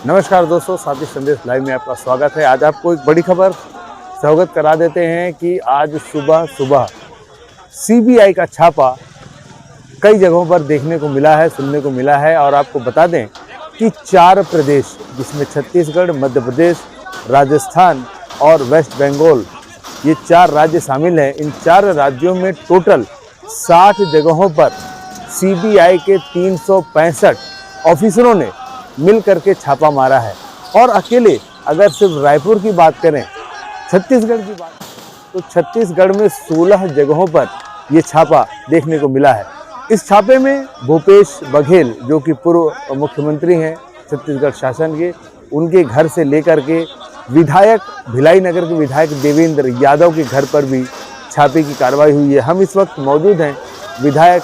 नमस्कार दोस्तों, साथी संदेश लाइव में आपका स्वागत है। आज आपको एक बड़ी खबर से अवगत करा देते हैं कि आज सुबह सुबह सीबीआई का छापा कई जगहों पर देखने को मिला है, सुनने को मिला है। और आपको बता दें कि 4 प्रदेश जिसमें छत्तीसगढ़, मध्य प्रदेश, राजस्थान और वेस्ट बंगाल, ये 4 राज्य शामिल हैं। इन 4 राज्यों में टोटल 60 जगहों पर सीबीआई के 365 ऑफिसरों ने मिल करके छापा मारा है। और अकेले अगर सिर्फ रायपुर की बात करें, छत्तीसगढ़ की बात, तो छत्तीसगढ़ में 16 जगहों पर ये छापा देखने को मिला है। इस छापे में भूपेश बघेल, जो कि पूर्व मुख्यमंत्री हैं छत्तीसगढ़ शासन के, उनके घर से लेकर के विधायक, भिलाई नगर के विधायक देवेंद्र यादव के घर पर भी छापे की कार्रवाई हुई है। हम इस वक्त मौजूद हैं विधायक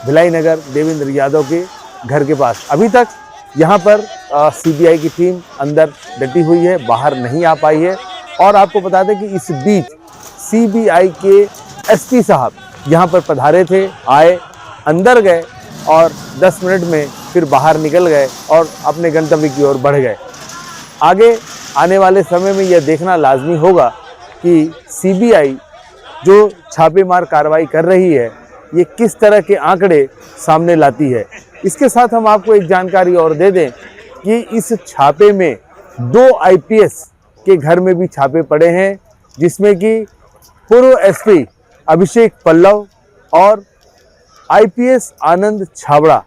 भिलाई नगर देवेंद्र यादव के घर के पास। अभी तक यहाँ पर सीबीआई की टीम अंदर डटी हुई है, बाहर नहीं आ पाई है। और आपको बता दें कि इस बीच सीबीआई के एसपी साहब यहाँ पर पधारे थे, आए, अंदर गए और 10 मिनट में फिर बाहर निकल गए और अपने गंतव्य की ओर बढ़ गए। आगे आने वाले समय में यह देखना लाजमी होगा कि सीबीआई जो छापेमार कार्रवाई कर रही है, ये किस तरह के आंकड़े सामने लाती है। इसके साथ हम आपको एक जानकारी और दे दें कि इस छापे में 2 आईपीएस के घर में भी छापे पड़े हैं, जिसमें कि पूर्व एसपी अभिषेक पल्लव और आईपीएस आनंद छाबड़ा,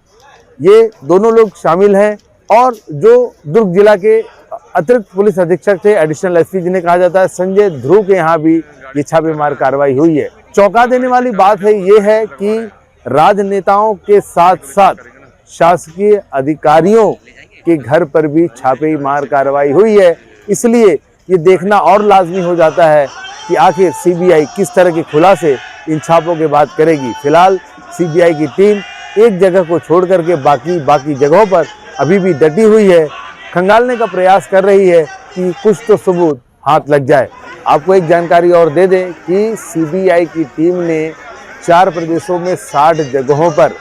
ये दोनों लोग शामिल हैं। और जो दुर्ग जिला के अतिरिक्त पुलिस अधीक्षक थे, एडिशनल एसपी जिन्हें कहा जाता है, संजय ध्रुव के यहाँ भी ये छापेमार कार्रवाई हुई है। चौंका देने वाली बात है ये है कि राजनेताओं के साथ साथ शासकीय अधिकारियों के घर पर भी छापेमार कार्रवाई हुई है। इसलिए ये देखना और लाजमी हो जाता है कि आखिर सीबीआई किस तरह के खुलासे इन छापों के बाद करेगी। फिलहाल सीबीआई की टीम एक जगह को छोड़ करके बाकी जगहों पर अभी भी डटी हुई है, खंगालने का प्रयास कर रही है कि कुछ तो सबूत हाथ लग जाए। आपको एक जानकारी और दे दें कि सीबीआई की टीम ने 4 प्रदेशों में 60 जगहों पर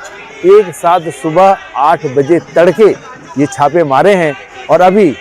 एक साथ सुबह 8 बजे तड़के ये छापे मारे हैं। और अभी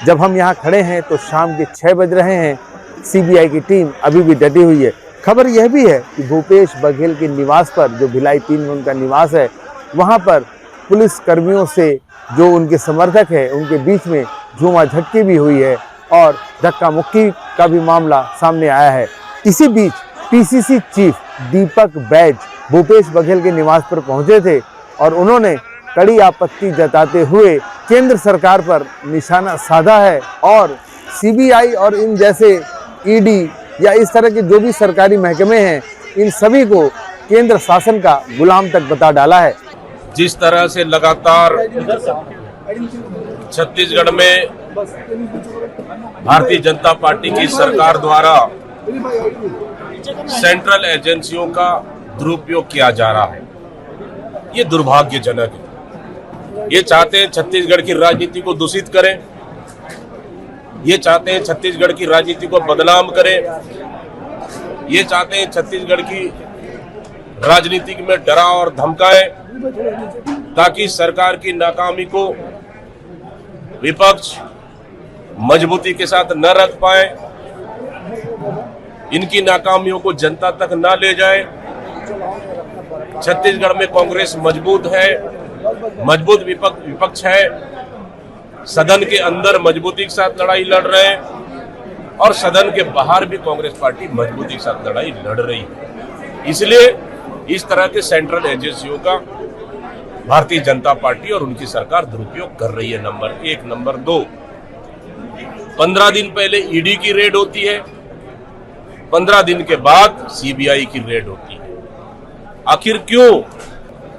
जब हम यहाँ खड़े हैं तो शाम के 6 बज रहे हैं। सीबीआई की टीम अभी भी डटी हुई है। खबर यह भी है कि भूपेश बघेल के निवास पर, जो भिलाई 3 में उनका निवास है, वहाँ पर पुलिस कर्मियों से जो उनके समर्थक हैं उनके बीच में झूमा झटकी भी हुई है और धक्का मुक्की का भी मामला सामने आया है। इसी बीच पीसीसी चीफ दीपक बैज भूपेश बघेल के निवास पर पहुंचे थे और उन्होंने कड़ी आपत्ति जताते हुए केंद्र सरकार पर निशाना साधा है और सीबीआई और इन जैसे ईडी या इस तरह के जो भी सरकारी महकमे हैं, इन सभी को केंद्र शासन का गुलाम तक बता डाला है। जिस तरह से लगातार छत्तीसगढ़ में भारतीय जनता पार्टी की सरकार द्वारा सेंट्रल एजेंसियों का दुरुपयोग किया जा रहा है, ये दुर्भाग्यजनक है। ये चाहते हैं छत्तीसगढ़ की राजनीति को दूषित करें, ये चाहते हैं छत्तीसगढ़ की राजनीति को बदनाम करें, ये चाहते हैं छत्तीसगढ़ की राजनीति में डरा और धमकाएं ताकि सरकार की नाकामी को विपक्ष मजबूती के साथ न रख पाए, इनकी नाकामियों को जनता तक न ले जाए। छत्तीसगढ़ में कांग्रेस मजबूत है, मजबूत विपक्ष है, सदन के अंदर मजबूती के साथ लड़ाई लड़ रहे हैं और सदन के बाहर भी कांग्रेस पार्टी मजबूती के साथ लड़ाई लड़ रही है। इसलिए इस तरह के सेंट्रल एजेंसियों का भारतीय जनता पार्टी और उनकी सरकार दुरुपयोग कर रही है। नंबर 1। नंबर 2, 15 दिन पहले ईडी की रेड होती है, 15 दिन के बाद सीबीआई की रेड होती है। आखिर क्यों?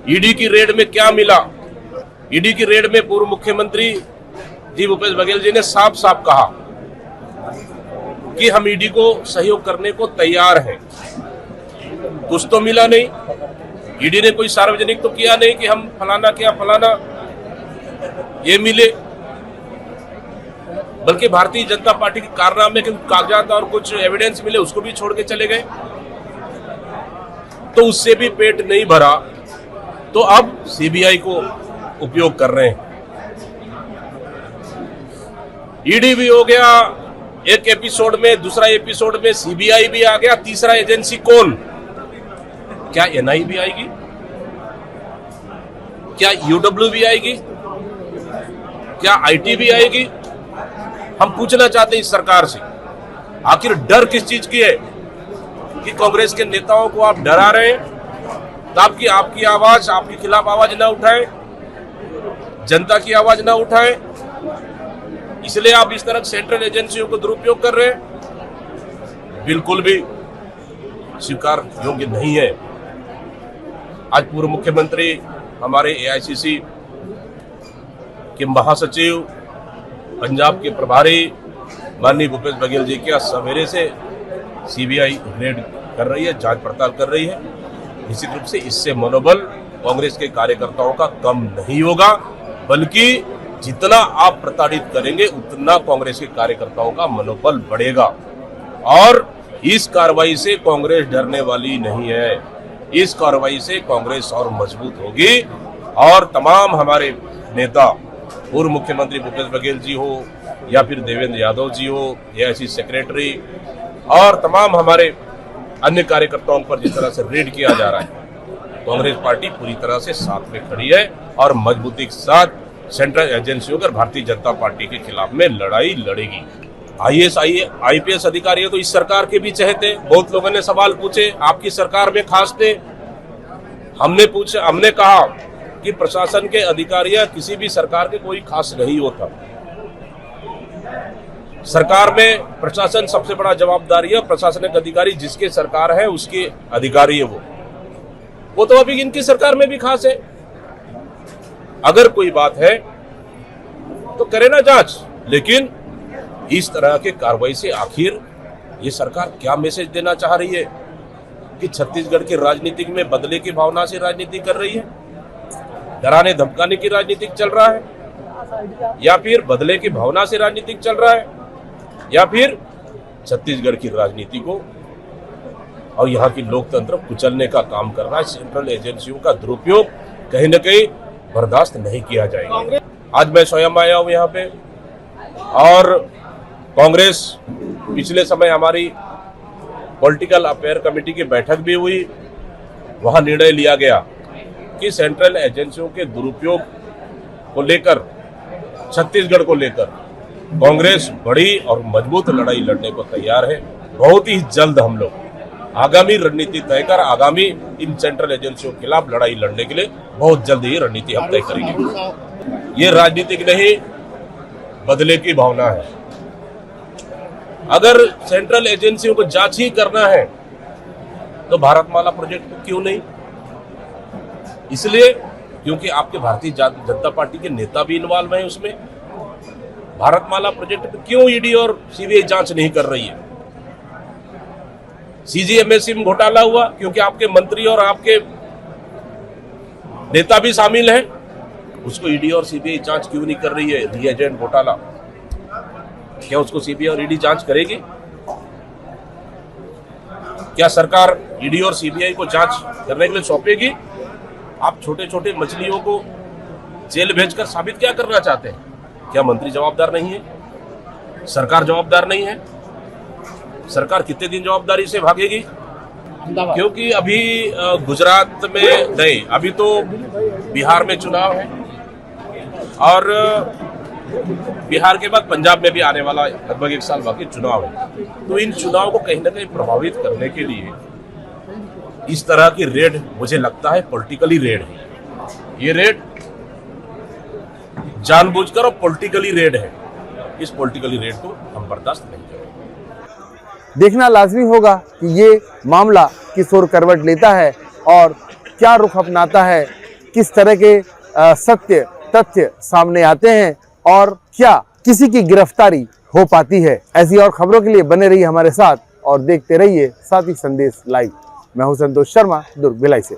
ईडी की रेड में क्या मिला? ईडी की रेड में पूर्व मुख्यमंत्री जी भूपेश बघेल जी ने साफ साफ कहा कि हम ईडी को सहयोग करने को तैयार हैं। कुछ तो मिला नहीं, ईडी ने कोई सार्वजनिक तो किया नहीं कि हम फलाना किया फलाना ये मिले, बल्कि भारतीय जनता पार्टी के कारनामे के कागजात और कुछ एविडेंस मिले उसको भी छोड़ के चले गए। तो उससे भी पेट नहीं भरा तो अब सीबीआई को उपयोग कर रहे हैं। ईडी भी हो गया, एक एपिसोड में, दूसरा एपिसोड में सीबीआई भी आ गया, तीसरा एजेंसी कौन? क्या एनआई भी आएगी? क्या यूडब्ल्यू भी आएगी? क्या आईटी भी आएगी? हम पूछना चाहते हैं इस सरकार से, आखिर डर किस चीज की है कि कांग्रेस के नेताओं को आप डरा रहे हैं ताकि आपकी आवाज, आपके खिलाफ आवाज ना उठाए, जनता की आवाज ना उठाए, इसलिए आप इस तरह सेंट्रल एजेंसियों को दुरुपयोग कर रहे हैं? बिल्कुल भी स्वीकार योग्य नहीं है। आज पूर्व मुख्यमंत्री, हमारे एआईसीसी के महासचिव, पंजाब के प्रभारी माननीय भूपेश बघेल जी क्या सवेरे से सीबीआई रेड कर रही है, जांच पड़ताल कर रही है। निश्चित रूप से इससे मनोबल कांग्रेस के कार्यकर्ताओं का कम नहीं होगा, बल्कि जितना आप प्रताड़ित करेंगे उतना कांग्रेस के कार्यकर्ताओं का मनोबल बढ़ेगा। और इस कार्रवाई से कांग्रेस डरने वाली नहीं है। इस कार्रवाई से कांग्रेस और मजबूत होगी और तमाम हमारे नेता, पूर्व मुख्यमंत्री भूपेश बघेल जी हो या फिर देवेंद्र यादव जी हो, एआईसी सेक्रेटरी और तमाम हमारे अन्य कार्यकर्ताओं पर जिस तरह से रेड किया जा रहा है, कांग्रेस पार्टी पूरी तरह से साथ में खड़ी है और मजबूती के साथ सेंट्रल एजेंसियों और भारतीय जनता पार्टी के खिलाफ में लड़ाई लड़ेगी। आईएएस आईपीएस अधिकारी तो इस सरकार के भी चहेते। बहुत लोगों ने सवाल पूछे, आपकी सरकार में खास थे? हमने कहा कि प्रशासन के अधिकारी किसी भी सरकार के कोई खास नहीं होता। सरकार में प्रशासन सबसे बड़ा जवाबदारी है। प्रशासनिक अधिकारी जिसके सरकार है उसके अधिकारी है वो तो अभी इनकी सरकार में भी खास है। अगर कोई बात है तो करे ना जांच, लेकिन इस तरह के कार्रवाई से आखिर ये सरकार क्या मैसेज देना चाह रही है कि छत्तीसगढ़ की राजनीति में बदले की भावना से राजनीति कर रही है, डराने धमकाने की राजनीति चल रहा है, या फिर बदले की भावना से राजनीति चल रहा है, या फिर छत्तीसगढ़ की राजनीति को और यहाँ की लोकतंत्र कुचलने का काम कर रहा है। सेंट्रल एजेंसियों का दुरुपयोग कहीं न कहीं बर्दाश्त नहीं किया जाएगा। आज मैं स्वयं आया हूँ यहाँ पे और कांग्रेस पिछले समय हमारी पॉलिटिकल अफेयर कमेटी की बैठक भी हुई। वहाँ निर्णय लिया गया कि सेंट्रल एजेंसियों के दुरुपयोग को लेकर, छत्तीसगढ़ को लेकर कांग्रेस बड़ी और मजबूत लड़ाई लड़ने को तैयार है। बहुत ही जल्द हम लोग आगामी रणनीति तय कर आगामी इन सेंट्रल एजेंसियों के खिलाफ लड़ाई लड़ने के लिए बहुत जल्द ही रणनीति हम तय करेंगे। ये राजनीतिक नहीं, बदले की भावना है। अगर सेंट्रल एजेंसियों को जांच ही करना है तो भारतमाला प्रोजेक्ट को क्यों नहीं? इसलिए क्योंकि आपके भारतीय जनता पार्टी के नेता भी इन्वॉल्व हैं उसमें। भारतमाला प्रोजेक्ट पे क्यों ईडी और सीबीआई जांच नहीं कर रही है? सीजीएमएससी में घोटाला हुआ क्योंकि आपके मंत्री और आपके नेता भी शामिल हैं, उसको ईडी और सीबीआई जांच क्यों नहीं कर रही है? रीएजेंट घोटाला, क्या उसको सीबीआई और ईडी जांच करेगी? क्या सरकार ईडी और सीबीआई को जांच करने के लिए सौंपेगी? आप छोटे छोटे मछलियों को जेल भेजकर साबित क्या करना चाहते हैं? क्या मंत्री जवाबदार नहीं है? सरकार जवाबदार नहीं है? सरकार कितने दिन जवाबदारी से भागेगी? क्योंकि अभी गुजरात में नहीं, अभी तो बिहार में चुनाव है और बिहार के बाद पंजाब में भी आने वाला लगभग 1 साल बाकी चुनाव है। तो इन चुनाव को कहीं ना कहीं प्रभावित करने के लिए इस तरह की रेड मुझे लगता है पॉलिटिकली रेड है। ये रेड जानबूझकर और पॉलिटिकली रेड है। इस पॉलिटिकली रेड को हम बर्दाश्त नहीं करेंगे। देखना लाजमी होगा कि ये मामला किस ओर करवट लेता है और क्या रुख अपनाता है, किस तरह के सत्य तथ्य सामने आते हैं और क्या किसी की गिरफ्तारी हो पाती है। ऐसी और खबरों के लिए बने रहिए हमारे साथ और देखते रहिए साथी संदेश लाइव। मैं हूं संतोष शर्मा, दुर्ग भिलाई से।